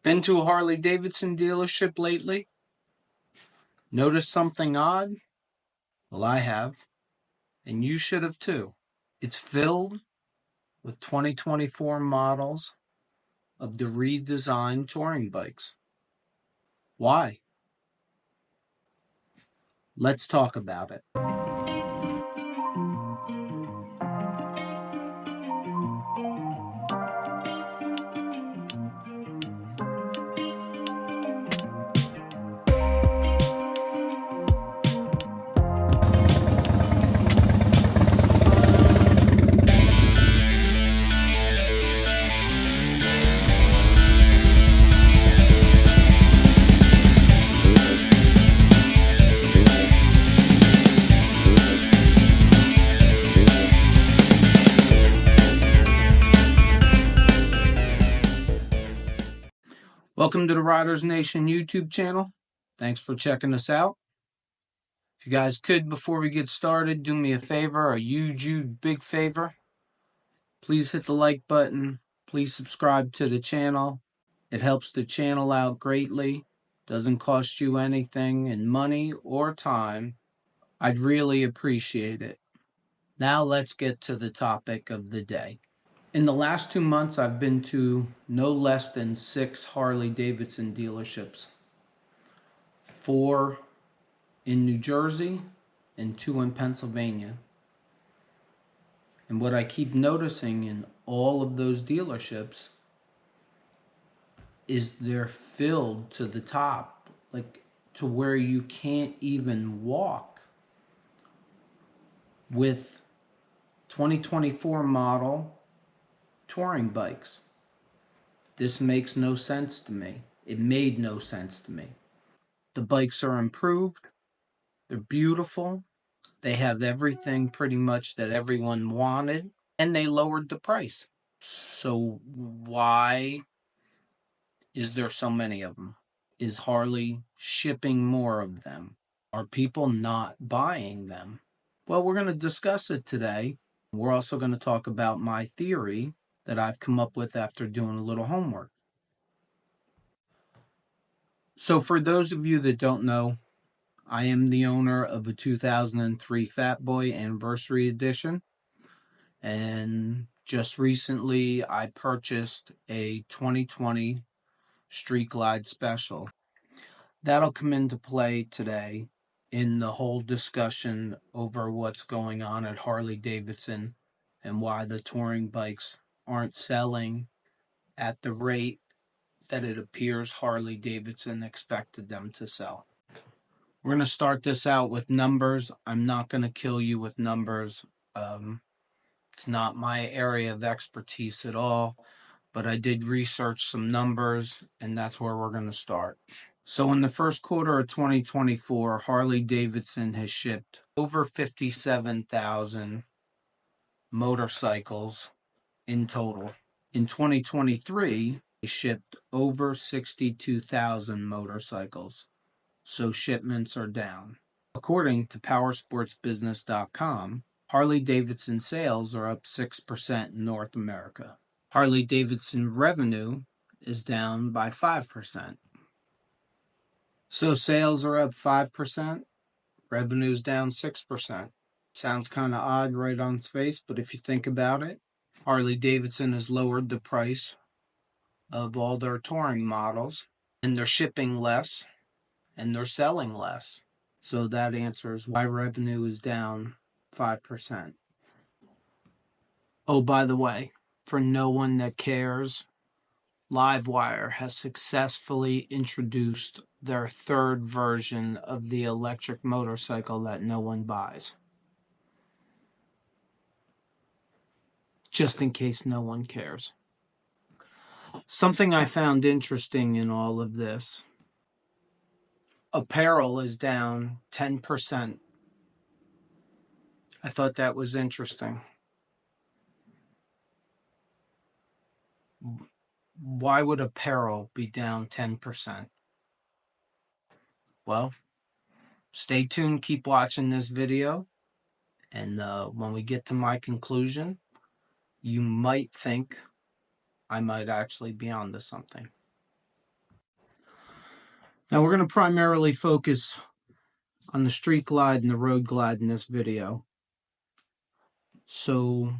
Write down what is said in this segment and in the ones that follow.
Been to a Harley Davidson dealership lately? Noticed something odd? Well, I have, and you should have too. It's filled with 2024 models of the redesigned touring bikes. Why? Let's talk about it. Welcome to the Riders Nation YouTube channel. Thanks for checking us out. If you guys could, before we get started, do me a favor, a huge big favor. Please hit the like button. Please subscribe to the channel. It helps the channel out greatly. Doesn't cost you anything in money or time. I'd really appreciate it. Now let's get to the topic of the day. In the last 2 months, I've been to no less than 6 Harley Davidson dealerships. 4 in New Jersey and 2 in Pennsylvania. And what I keep noticing in all of those dealerships is they're filled to the top, like to where you can't even walk, with 2024 model touring bikes. This makes no sense to me. It made no sense to me. The bikes are improved. They're beautiful. They have everything pretty much that everyone wanted, and they lowered the price. So why is there so many of them? Is Harley shipping more of them? Are people not buying them? Well, we're going to discuss it today. We're also going to talk about my theory that I've come up with after doing a little homework. So for those of you that don't know, I am the owner of a 2003 Fat Boy Anniversary Edition. And just recently, I purchased a 2020 Street Glide Special. That'll come into play today in the whole discussion over what's going on at Harley Davidson and why the touring bikes aren't selling at the rate that it appears Harley Davidson expected them to sell. We're going to start this out with numbers. I'm not going to kill you with numbers. It's not my area of expertise at all, but I did research some numbers, and that's where we're going to start. So in the first quarter of 2024, Harley Davidson has shipped over 57,000 motorcycles in total. In 2023, they shipped over 62,000 motorcycles. So shipments are down. According to powersportsbusiness.com, Harley Davidson sales are up 6% in North America. Harley Davidson revenue is down by 5%. So sales are up 5%, revenue's down 6%. Sounds kind of odd right on its face, but if you think about it, Harley Davidson has lowered the price of all their touring models, and they're shipping less, and they're selling less. So that answers why revenue is down 5%. Oh, by the way, for no one that cares, Livewire has successfully introduced their third version of the electric motorcycle that no one buys. Just in case no one cares. Something I found interesting in all of this, apparel is down 10%. I thought that was interesting. Why would apparel be down 10%? Well, stay tuned, keep watching this video, and when we get to my conclusion, you might think I might actually be onto something. Now we're going to primarily focus on the Street Glide and the Road Glide in this video. So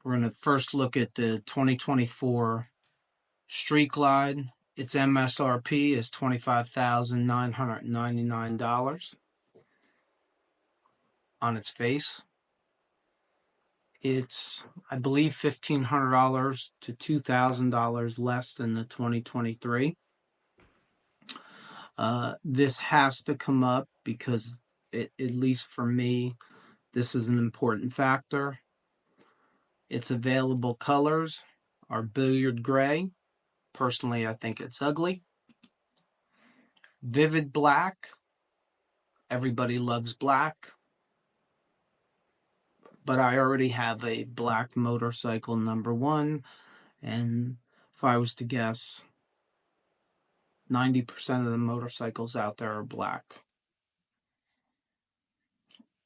we're going to first look at the 2024 Street Glide. Its MSRP is $25,999 on its face. It's, I believe, $1,500 to $2,000 less than the 2023. This has to come up because, at least for me, this is an important factor. Its available colors are billiard gray. Personally, I think it's ugly. Vivid black. Everybody loves black. But I already have a black motorcycle number 1, and if I was to guess, 90% of the motorcycles out there are black.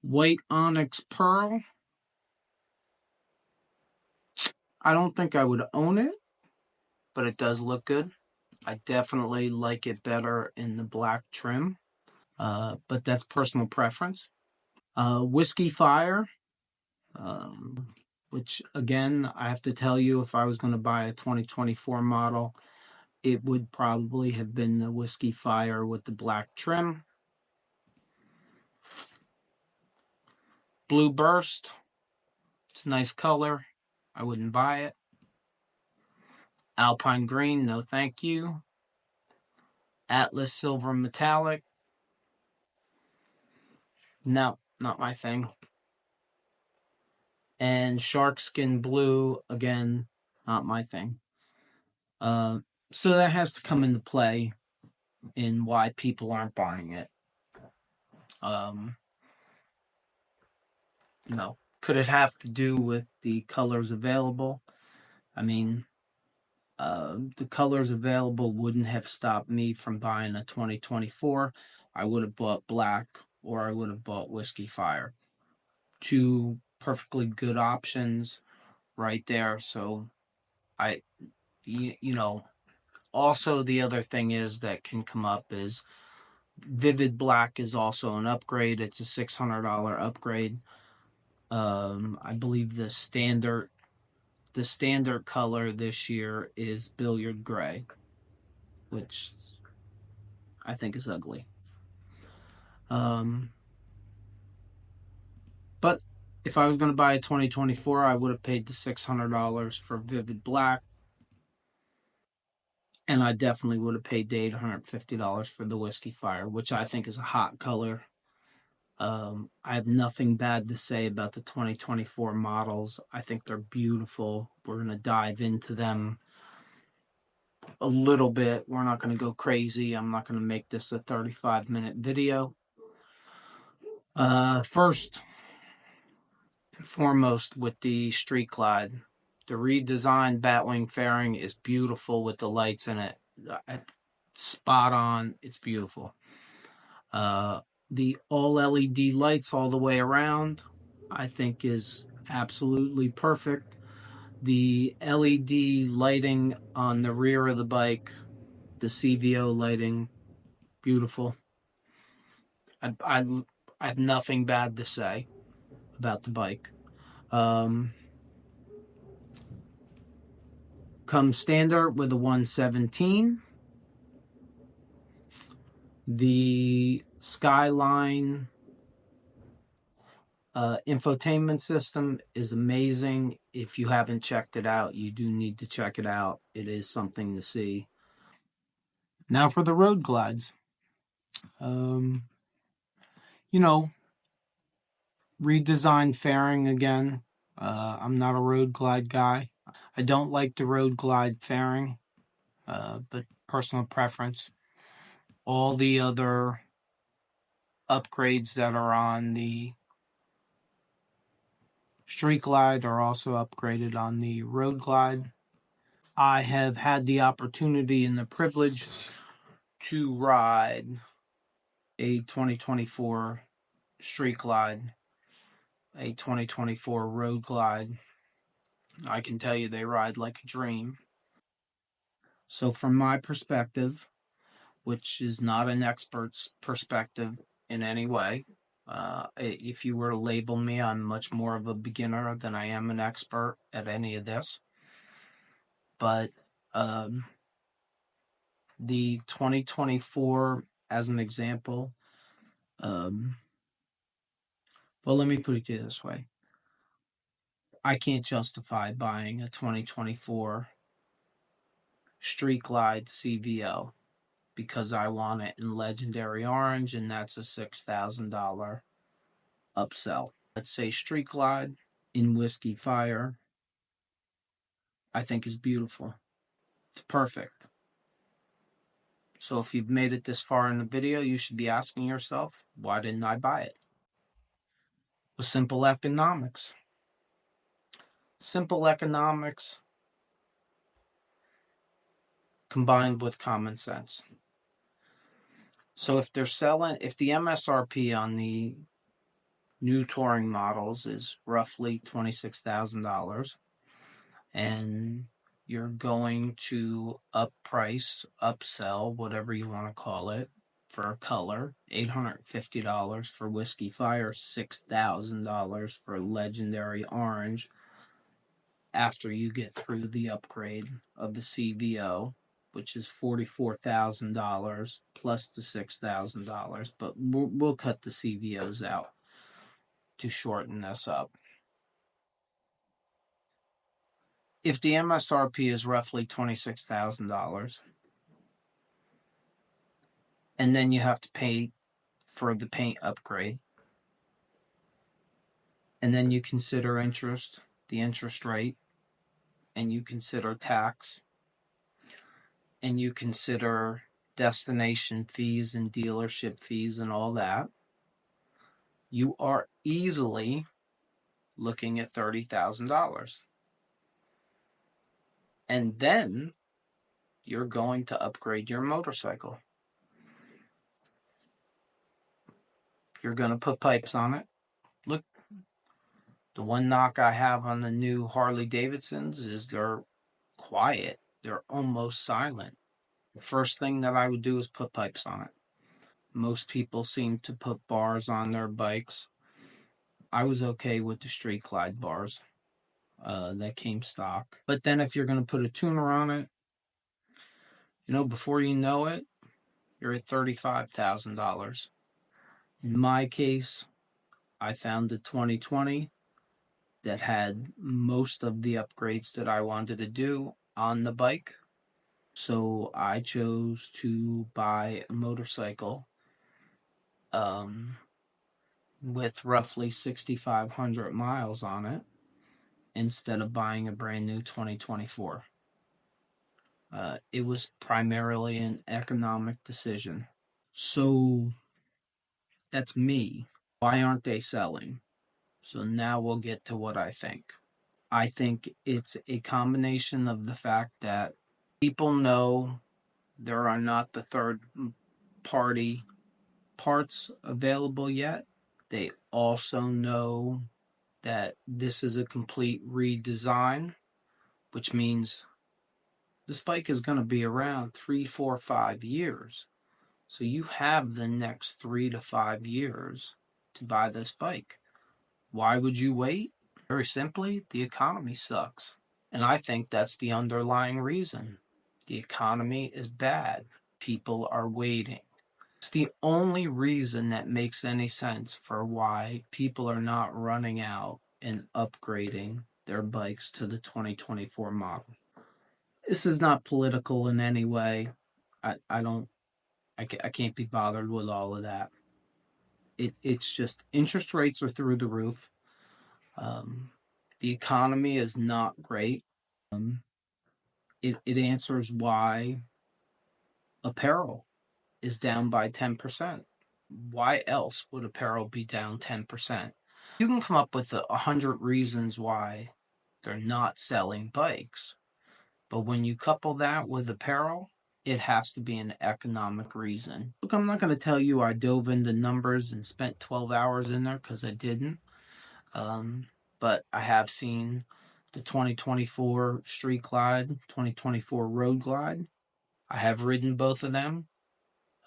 White onyx pearl. I don't think I would own it, but it does look good. I definitely like it better in the black trim, but that's personal preference. Whiskey Fire, which again, I have to tell you, if I was going to buy a 2024 model, it would probably have been the Whiskey Fire with the black trim. Blue Burst, it's a nice color. I wouldn't buy it. Alpine Green, no thank you. Atlas Silver Metallic, no, not my thing. And Shark Skin Blue, again, not my thing. So that has to come into play in why people aren't buying it. Could it have to do with the colors available? I mean, the colors available wouldn't have stopped me from buying a 2024. I would have bought black, or I would have bought Whiskey Fire. Two perfectly good options right there. So also the other thing is that can come up is Vivid Black is also an upgrade. It's a $600 upgrade. I believe the standard color this year is billiard gray, which I think is ugly. But if I was going to buy a 2024, I would have paid the $600 for Vivid Black, and I definitely would have paid the $850 for the Whiskey Fire, which I think is a hot color. I have nothing bad to say about the 2024 models. I think they're beautiful. We're going to dive into them a little bit. We're not going to go crazy. I'm not going to make this a 35-minute video. First and foremost, with the Street Glide, the redesigned Batwing fairing is beautiful with the lights in it. Spot on. It's beautiful. The all LED lights all the way around, I think, is absolutely perfect. The LED lighting on the rear of the bike, the CVO lighting, beautiful. I have nothing bad to say about the bike. Comes standard with a 117. The Skyline infotainment system is amazing. If you haven't checked it out, you do need to check it out. It is something to see. Now for the Road Glides. Redesigned fairing again. I'm not a Road Glide guy. I don't like the Road Glide fairing, but personal preference. All the other upgrades that are on the Street Glide are also upgraded on the Road Glide. I have had the opportunity and the privilege to ride a 2024 Street Glide, a 2024 Road Glide. I can tell you they ride like a dream. So from my perspective, which is not an expert's perspective in any way. If you were to label me, I'm much more of a beginner than I am an expert at any of this. But the 2024, as an example, well, let me put it to you this way. I can't justify buying a 2024 Street Glide CVO because I want it in Legendary Orange, and that's a $6,000 upsell. Let's say Street Glide in Whiskey Fire, I think is beautiful. It's perfect. So if you've made it this far in the video, you should be asking yourself, why didn't I buy it? With simple economics. Simple economics combined with common sense. So if the MSRP on the new touring models is roughly $26,000, and you're going to upsell, whatever you want to call it, for a color, $850 for Whiskey Fire, $6,000 for Legendary Orange, after you get through the upgrade of the CVO, which is $44,000 plus the $6,000, but we'll cut the CVOs out to shorten this up. If the MSRP is roughly $26,000, and then you have to pay for the paint upgrade, and then you consider interest, the interest rate, and you consider tax, and you consider destination fees and dealership fees and all that, you are easily looking at $30,000. And then you're going to upgrade your motorcycle. You're going to put pipes on it. Look, the one knock I have on the new Harley Davidsons is they're quiet. They're almost silent. The first thing that I would do is put pipes on it. Most people seem to put bars on their bikes. I was okay with the Street Glide bars that came stock. But then if you're going to put a tuner on it, before you know it, you're at $35,000. In my case, I found the 2020 that had most of the upgrades that I wanted to do on the bike. So I chose to buy a motorcycle with roughly 6,500 miles on it instead of buying a brand new 2024. It was primarily an economic decision. So that's me. Why aren't they selling? So now we'll get to what I think. I think it's a combination of the fact that people know there are not the third-party parts available yet. They also know that this is a complete redesign, which means this bike is going to be around 3, 4, 5 years. So you have the next 3 to 5 years to buy this bike. Why would you wait? Very simply, the economy sucks. And I think that's the underlying reason. The economy is bad. People are waiting. It's the only reason that makes any sense for why people are not running out and upgrading their bikes to the 2024 model. This is not political in any way. I can't be bothered with all of that. It's just interest rates are through the roof. The economy is not great. It answers why apparel is down by 10%. Why else would apparel be down 10%? You can come up with 100 reasons why they're not selling bikes. But when you couple that with apparel, it has to be an economic reason. Look, I'm not going to tell you I dove into numbers and spent 12 hours in there because I didn't. But I have seen the 2024 Street Glide, 2024 Road Glide. I have ridden both of them.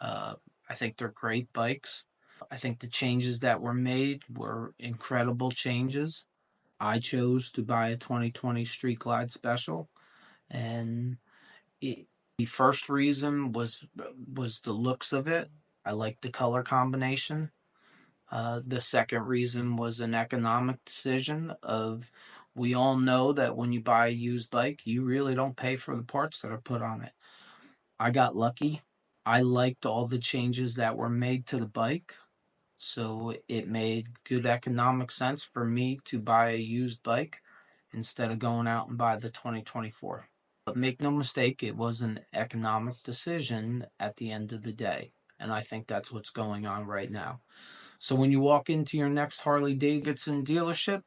I think they're great bikes. I think the changes that were made were incredible changes. I chose to buy a 2020 Street Glide Special, and the first reason was the looks of it. I liked the color combination. The second reason was an economic decision of we all know that when you buy a used bike, you really don't pay for the parts that are put on it. I got lucky. I liked all the changes that were made to the bike. So it made good economic sense for me to buy a used bike instead of going out and buy the 2024. But make no mistake, it was an economic decision at the end of the day. And I think that's what's going on right now. So when you walk into your next Harley Davidson dealership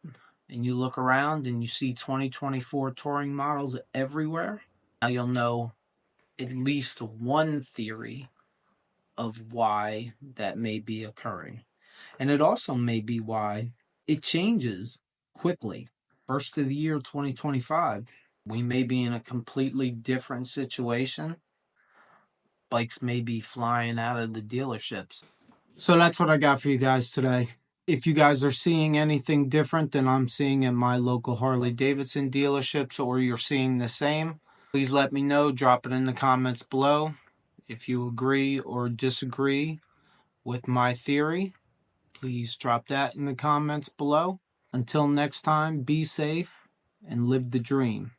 and you look around and you see 2024 touring models everywhere, now you'll know at least one theory of why that may be occurring. And it also may be why it changes quickly. First of the year 2025, we may be in a completely different situation. Bikes may be flying out of the dealerships. So that's what I got for you guys today. If you guys are seeing anything different than I'm seeing at my local Harley Davidson dealerships, or you're seeing the same, please let me know. Drop it in the comments below. If you agree or disagree with my theory, please drop that in the comments below. Until next time, be safe and live the dream.